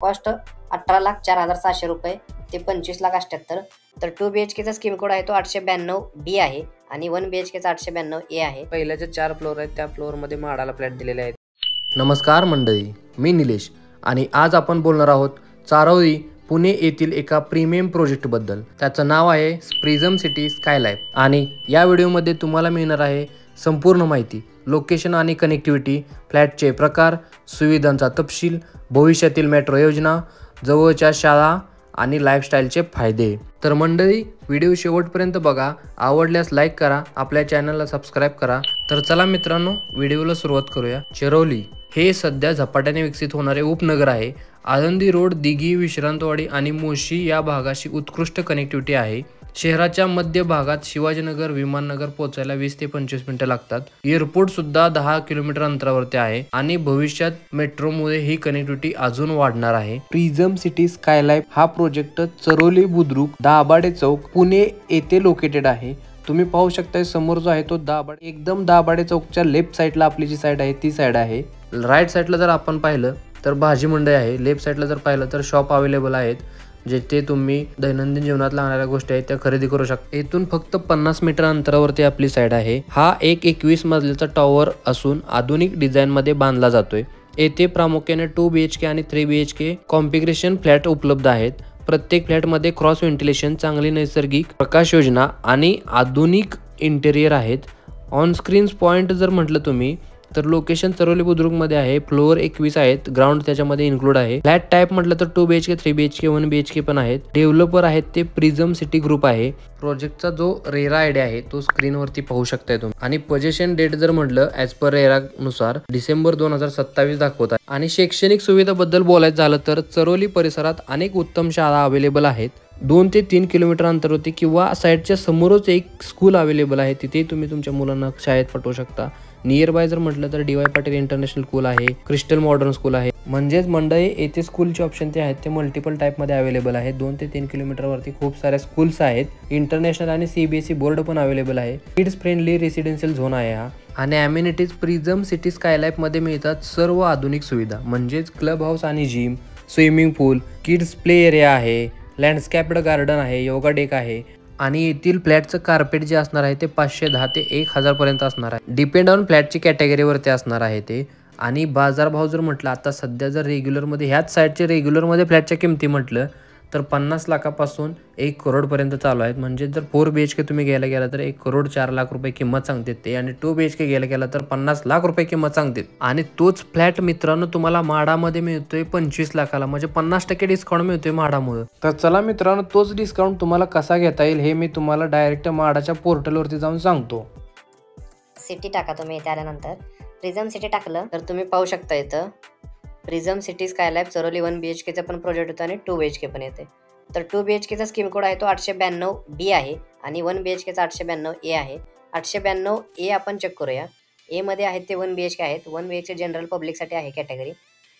Cost 18,04,700 रुपये ते 25,78,000. तर 2 BHKचा स्कीम कोड आहे तो 892D आहे आणि 1 BHKचा 892A आहे. पहिल्याचे 4 फ्लोअर आहेत, त्या फ्लोअरमध्ये माडाला फ्लॅट दिलेले आहेत. नमस्कार मंडळी, मी निलेश आणि आज आपण बोलणार आहोत चारोळी पुणे येथील एका प्रीमियम प्रोजेक्टबद्दल. त्याचं नाव आहे प्रिझम सिटी स्कायलाइफ आणि या व्हिडिओमध्ये तुम्हाला मिळणार आहे संपूर्ण माहिती, लोकेशन आणि कनेक्टिव्हिटी, फ्लॅटचे प्रकार, सुविधांचा तपशील, भविष्यातील मेट्रो योजना, जवळच्या शाळा आणि लाईफस्टाईलचे फायदे. तर मंडळी, व्हिडिओ शेवटपर्यंत बघा. आवडल्यास लाईक करा, आपल्या चॅनलला सबस्क्राईब करा. तर चला मित्रांनो, व्हिडिओला सुरुवात करूया. चिरोली हे सध्या झपाट्याने विकसित होणारे उपनगर आहे. आळंदी रोड, दिघी, विश्रांतवाडी आणि मोशी या भागाशी उत्कृष्ट कनेक्टिव्हिटी आहे. शहराच्या मध्य भागात शिवाजीनगर, विमाननगर पोहोचायला 20 ते 25 मिनिटं लागतात. एअरपोर्ट सुद्धा 10 किलोमीटर अंतरावरती आहे आणि भविष्यात मेट्रोमुळे ही कनेक्टिव्हिटी अजून वाढणार आहे. प्रिझम सिटी स्कायलाइफ हा प्रोजेक्ट चरोली, बुद्रुक, दाभाडे चौक, पुणे येथे लोकेटेड आहे. तुम्ही पाहू शकता समोर जो आहे तो दाभाडे चौकच्या लेफ्ट साईडला आपली जी साईड आहे ती साईड आहे. राईट साईडला जर आपण पाहिलं तर भाजी मंडई आहे. लेफ्ट साईडला जर पाहिलं तर शॉप अवेलेबल आहेत, जिथे तुम्ही दैनंदिन जीवनात लागणाऱ्या गोष्टी आहेत त्या खरेदी करू शकता. इथून फक्त 50 मीटर अंतरावरती आपली साईड आहे. हा एक 21 मजल्याचा टॉवर असून आधुनिक डिझाईन मध्ये बांधला जातोय. येथे प्रामुख्याने 2 BHK आणि 3 BHK कॉन्फिगरेशन फ्लॅट उपलब्ध आहेत. प्रत्येक फ्लॅटमध्ये क्रॉस व्हेंटिलेशन, चांगली नैसर्गिक प्रकाश योजना आणि आधुनिक इंटेरियर आहेत. ऑन स्क्रीन पॉइंट जर म्हटलं तुम्ही तर लोकेशन चरोली बुद्रुकमध्ये आहे. फ्लोअर 21 आहेत, ग्राउंड त्याच्यामध्ये इन्क्लूड आहे. फ्लॅट टाईप म्हटलं तर 2 BHK, 3 BHK, 1 BHK पण आहेत. डेव्हलपर आहेत ते प्रिझम सिटी ग्रुप आहे. प्रोजेक्टचा जो रेरा आयडिया आहे तो स्क्रीनवरती पाहू शकताय तुम्ही. आणि पोझिशन डेट जर म्हटलं ॲज पर रेरा नुसार डिसेंबर 2027 दाखवत आहे. आणि शैक्षणिक सुविधाबद्दल बोलायचं झालं तर चरोली परिसरात अनेक उत्तम शाळा अवेलेबल आहेत. 2 ते 3 किलोमीटर अंतरावरती किंवा साईडच्या समोरच एक स्कूल अवेलेबल आहे, तिथे तुम्ही तुमच्या मुलांना शाळेत पाठवू शकता. नियर बाय जर म्हटलं तर DY पाटील इंटरनॅशनल स्कूल आहे, क्रिस्टल मॉडर्न स्कूल आहे. म्हणजेच मंडळी येथे स्कूलचे ऑप्शन ते आहेत ते मल्टिपल टाईपमध्ये अवेलेबल आहेत. 2 ते 3 किलोमीटरवरती खूप साऱ्या स्कूल्स आहेत. इंटरनॅशनल आणि CBSE बोर्ड पण अवेलेबल आहे. किड्स फ्रेंडली रेसिडेन्शियल झोन आहे हा. आणि ॲम्युनिटीज प्रिझम सिटी स्कायलाइफ मध्ये मिळतात सर्व आधुनिक सुविधा, म्हणजेच क्लब हाऊस आणि जिम, स्विमिंग पूल, किड्स प्ले एरिया आहे, लँडस्केप्ड गार्डन आहे, योगा डेक आहे. आणि येथील फ्लॅटचं कार्पेट जे असणार आहे ते 510 ते 1000 पर्यंत असणार आहे. डिपेंड ऑन फ्लॅटची कॅटेगरीवरती असणार आहे ते. आणि बाजारभाव जर म्हटलं आता सध्या जर रेग्युलरमध्ये ह्याच साईडचे रेग्युलरमध्ये फ्लॅटच्या किमती म्हटलं तर 50 लाखापासून 1 करोड पर्यंत चालू आहेत. म्हणजे जर 4 BHK तुम्ही घ्यायला गेला तर 1 करोड 4 लाख रुपये किंमत सांगते ते. आणि 2 BHK घ्यायला गेला तर 50 लाख रुपये किंमत सांगते. आणि तोच फ्लॅट मित्रांनो तुम्हाला म्हाडामध्ये मिळतोय 25 लाखाला, म्हणजे 50% डिस्काउंट मिळतोय म्हाडामुळे. तर चला मित्रांनो, तोच डिस्काउंट तुम्हाला कसा घेता येईल हे मी तुम्हाला डायरेक्ट म्हाडाच्या पोर्टलवरती जाऊन सांगतो. सिटी टाका तुम्ही. इथे आल्यानंतर प्रिझम सिटी टाकलं तर तुम्ही पाहू शकता इथं प्रिझम सिटी स्कायलाइफ चरोली 1 BHKचा पण प्रोजेक्ट होतो आणि 2 BHK पण येते. तर 2 BHKचा स्कीम कोड आहे तो 892D आहे आणि 1 BHKचा 892A आहे. 892A आपण चेक करूया. ए मध्ये आहेत ते 1 BHK आहेत. 1 BHK जनरल पब्लिकसाठी आहे कॅटेगरी.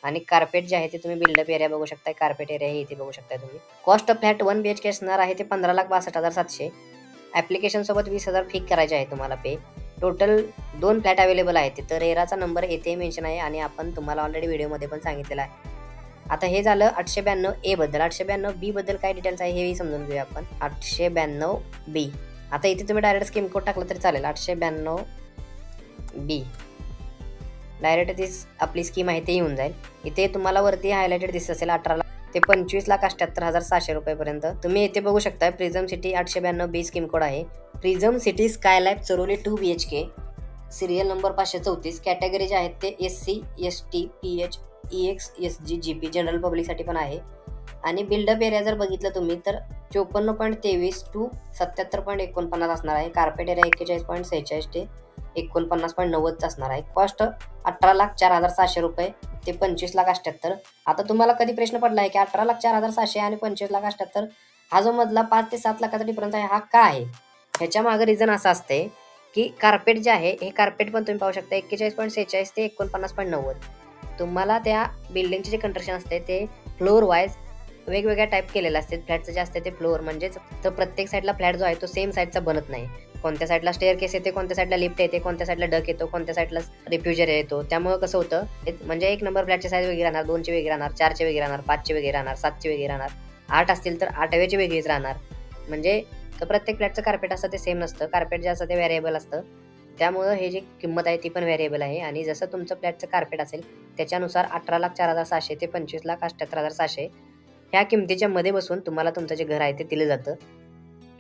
आणि कार्पेट जे आहे ते तुम्ही बिल्डअप एरिया बघू शकता. कार्पेट एरिया हे इथे बघू शकता तुम्ही. कॉस्ट ऑफ फ्लॅट 1 BHK असणार आहे ते 15,62,700. ॲप्लिकेशन सोबत 20,000 फी करायचे आहे तुम्हाला पे. टोटल 2 फ्लॅट अवेलेबल आहेत तिथं. रेराचा नंबर येथे मेन्शन आहे आणि आपण तुम्हाला ऑलरेडी व्हिडिओमध्ये पण सांगितलेलं आहे. आता हे झालं 892A बद्दल. 892B बद्दल काय डिटेल्स आहे हेही समजून घेऊया आपण. 892B. आता इथे तुम्ही डायरेक्ट स्कीम कोड टाकलं तरी चालेल. 892B डायरेक्ट ती आपली स्कीम आहे ते येऊन जाईल. इथे तुम्हाला वरती हायलाइटेड दिसत असेल 18 लाख ते 25,78,700 रुपयेपर्यंत. तुम्ही येथे बघू शकता Prism City 892B scheme code आहे. Prism City Skylife Charholi 2 BHK, serial number 534. Category जे आहेत ते SC, ST, PH, EX, SG, GP general पब्लिकसाठी पण आहे. आणि बिल्डअप एरिया जर बघितलं तुम्ही तर 54.23 to 77.49 असणार आहे. कार्पेट एरिया 41.46 ते 49.90 असणार आहे. कॉस्ट 18,04,700 रुपये ते 25,78,000. आता तुम्हाला कधी प्रश्न पडला आहे की 18,04,700 आणि 25,78,000 हा जो मधला 5 ते 7 लाखाचा डिफरन्स आहे हा का आहे? ह्याच्या मागे रिझन असं असते की कार्पेट जे आहे हे कार्पेट पण तुम्ही पाहू शकता 41.46 ते 49.90. तुम्हाला त्या बिल्डिंगचे जे कंस्ट्रक्शन असते ते फ्लोअर वाईज वेगवेगळ्या टाईप केलेलं असते. फ्लॅटचं जे असते ते फ्लोअर म्हणजेच तर प्रत्येक साईडला फ्लॅट जो आहे तो सेम साईडचा बनत नाही. कोणत्या साईडला स्टेअरकेस येते, कोणत्या साईडला लिफ्ट येते, कोणत्या साईडला डक येतो, कोणत्या साईडला रिफ्युजर येतो. त्यामुळे कसं होतं म्हणजे 1 नंबर फ्लॅटची साईज वेगळी राहणार, 2ची वेगळी राहणार, 4ची वेगळी राहणार, 5ची वेगळी राहणार, 7ची वेगळी राहणार, 8 असतील तर 8व्याची वेगळीच राहणार. म्हणजे प्रत्येक फ्लॅटचं कार्पेट असतं ते सेम नसतं, कार्पेट जे असतं ते व्हेरिएबल असतं. त्यामुळं हे जी किंमत आहे ती पण व्हेरिएबल आहे. आणि जसं तुमचं फ्लॅटचं कार्पेट असेल त्याच्यानुसार 18,04,700 ते 25,78,700 ह्या किमतीच्या मध्ये बसून तुम्हाला तुमचं जे घर आहे ते दिलं जातं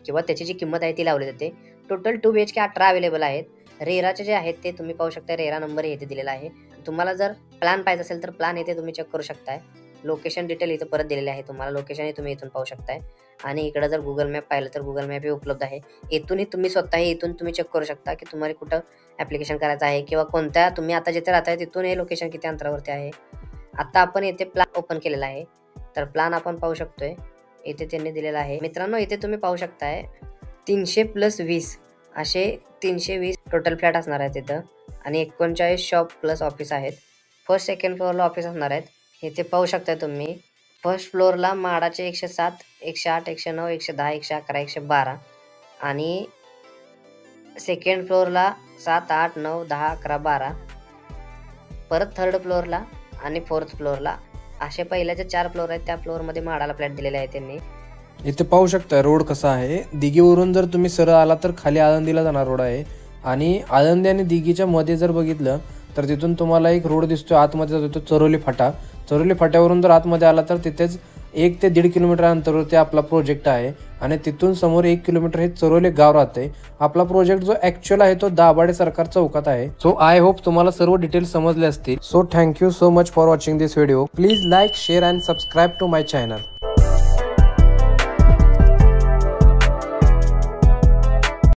किंवा त्याची जी किंमत आहे ती लावली जाते. टोटल 2 BHK 18 अवेलेबल आहेत. रेराचे जे आहेत ते तुम्ही पाहू शकता, रेरा नंबर इथे दिलेला आहे. तुम्हाला जर प्लॅन पाहिजे असेल तर प्लॅन इथे तुम्ही चेक करू शकताय. लोकेशन डिटेल इथं परत दिलेले आहे तुम्हाला, लोकेशनही तुम्ही इथून पाहू शकताय. आणि इकडं जर गुगल मॅप पाहिलं तर गुगल मॅपही उपलब्ध आहे. इथूनही तुम्ही स्वतःही इथून तुम्ही चेक करू शकता की तुम्हाला कुठं ॲप्लिकेशन करायचं आहे किंवा कोणत्या तुम्ही आता जिथे राहताय तिथून हे लोकेशन किती अंतरावरती आहे. आता आपण इथे प्लॅन ओपन केलेला आहे तर प्लॅन आपण पाहू शकतोय इथे त्यांनी दिलेला आहे. मित्रांनो इथे तुम्ही पाहू शकताय 300 + 20 असे 320 टोटल फ्लॅट असणार आहेत तिथं. आणि 39 शॉप प्लस ऑफिस आहेत. फर्स्ट सेकंड फ्लोअरला ऑफिस असणार आहेत. इथे पाहू शकता तुम्ही फर्स्ट फ्लोअरला माडाचे 107, 108, 109, 110, 111, 112 आणि सेकंड फ्लोअरला 7, 8, 9, 10, 11, 12. परत थर्ड फ्लोअरला आणि फोर्थ फ्लोअरला असे पहिल्याचे 4 फ्लोअर आहेत. त्या फ्लोअरमध्ये माडाला फ्लॅट दिलेले आहे त्यांनी. इथे पाहू शकता रोड कसा आहे. दिघीवरून जर तुम्ही सरळ आला तर खाली आळंदीला जाणार रोड आहे. आणि आळंदी आणि दिघीच्या मध्ये जर बघितलं तर तिथून तुम्हाला एक रोड दिसतोय आतमध्ये जातो, चरोली फाटा. चरोली फाट्यावरून जर आतमध्ये आला तर तिथेच 1 ते 1.5 किलोमीटर अंतरावरती आपला प्रोजेक्ट आहे. आणि तिथून समोर 1 किलोमीटर हे चरोली गाव राहते. आपला प्रोजेक्ट जो ॲक्च्युअल आहे तो दाभाडे सरकार चौकात आहे. सो आय होप तुम्हाला सर्व डिटेल्स समजले असतील. So thank you so much for watching this video. Please like, share and subscribe to my channel.